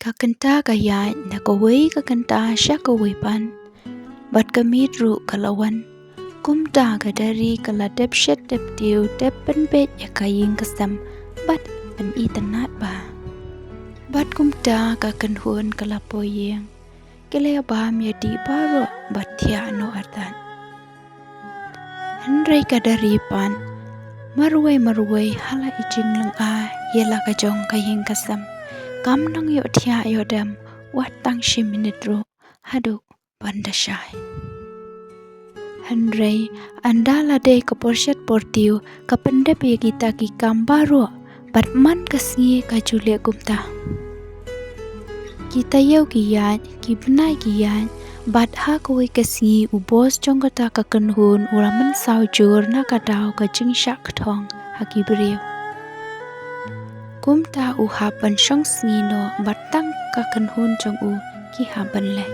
Kakanta kaya nakaway kakanta siya kawipan. Bat kami ru kalawan. Kumta kadari kala depshet deptiu depen bet ya kaying kesam. Bat pen itanat ba. Bat kumta kakenhun kalapoyeng. Kele abam ya di baro bat tia no artan. Henry kadari pan. Marway hala ijing lang a yela kajong kaying kesam. Kam nang yo tia yo dam wat tang shi minit ro hadu pandashay. Henry andala de kaporshet portiu kapendep ya kita ki kambaro bat man kasngi kajule kumta. Kita yau kiyan ki benai kiyan bat ha koi kasngi ubos jong kata kakenhun ulaman saujur na kadau kajing syak thong haki beriu. Kumta u hapan shong snino batang kakenhun jong u ki hapan le.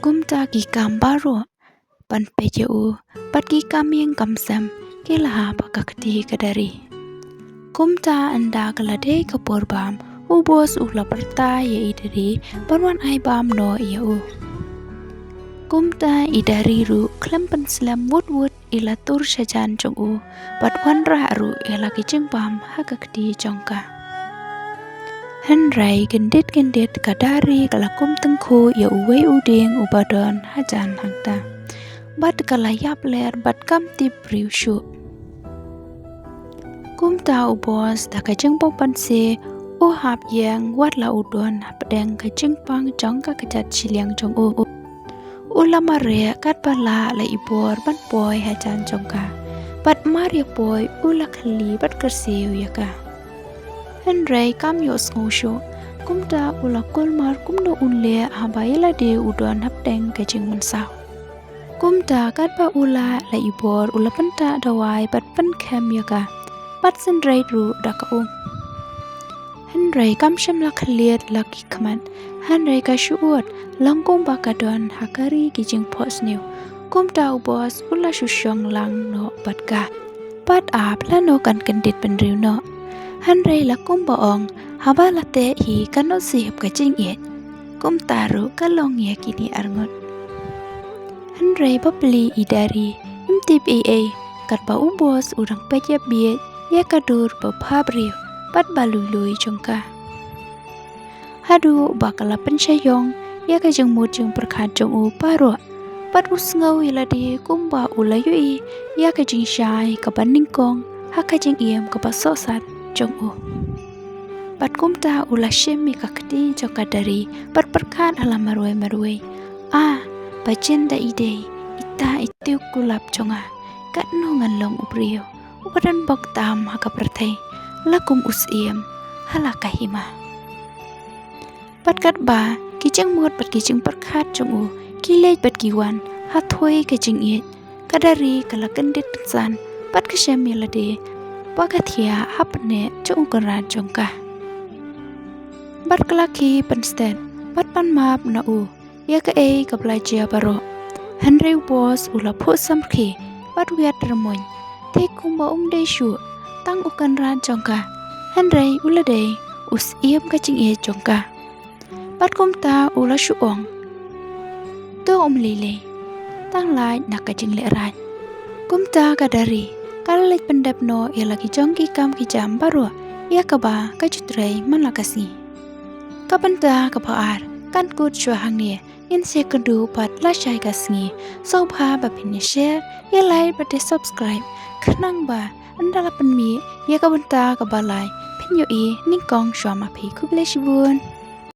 Kumta ki kambaro pan peje u bat ki kamyeng kamsam ki laha pakakti kadari. Kumta anda kalade kaporbam u bos u laperta ye idari barwan ai bam no ya u. Kumta idari ru klempen slam wut ila tur sajan jong u bat wan ra ru ila kijeng bam hakakti jongka. Henry gendit kadari kala kum tengku ya uwe uding ubadon hajan hangta. Bat kala yap ler bat kam tip riu syu. Kumta ubos da kajeng pong panse u hap yang wat la udon pedeng kajeng pang jongka kejat siliang jong u. Ulama rea kat pala la ibor ban boy hajan jongka. Bat maria boy ula khali bat kersiu yaka. Henry kam yos ngusyo. Kumta ula kulmar kumno unle habayla de udon hapdeng kajing mensau. Kumta kat pa ula la ibor ula penta dawai bat pen kem yaka. Bat senrai ru daka Henry kam syam la khaliat la kikmat. Henry ka syuot langkong bakadon hakari kijing pos new. Kumta ubos ula syusyong lang no batka. Bat ap la no kan kendit penriu no. Henry la kum baong haba la te hi kan no sihip kajing iet. Kumta ru kalong ya kini arngot. Henry babli idari imtip kat ba ubos urang pejap biet ya kadur babhabriu. Bat balului jongka. Hadu bakala pensyayong ya kajeng mujeng perkhat jong u paro. Bat usngau iladi kumba ulayui ya kajeng syai kabaningkong ha kajeng iem kapasosat jong u. Bat kumta ula syemi kakti jongka dari bat perkhat ala marway. Bajin da ide ita itu kulap jonga kat no nganlong ubriu. Upadan bok tam ha kaperthai lakum usiem halakahima. Patkat ba kijeng mut bat kijeng perkhat jong u kilej bat kiwan hathoi kajing iet kadari kala kendit san bat kasyam yalade pagathia hapne jong kara jongka. Bat kelaki penstet bat pan map na u ya ka kablajia baro. Henry bos ula phosam khi bat wiat remoy te kumba de syu tang ukan ran jongka. Henry ulade us iem kajing iet jongka. Bat kumta ula syuong. Tu lile. Tang lai nak kajing le ran. Kumta kadari. Kalek pendap no ia lagi jongki kam kijam baru. Ia kaba kajutrai manlakasi. Kapenta kapaar. Kan kut syuahang ni. In sekundu pat lasyai kasngi. Sobha bapinnya share. Ia like bade subscribe. Kenang ba. Andala penmi. Ia kabenta kabalai. Penyoi ningkong syuama pi kubleshibun.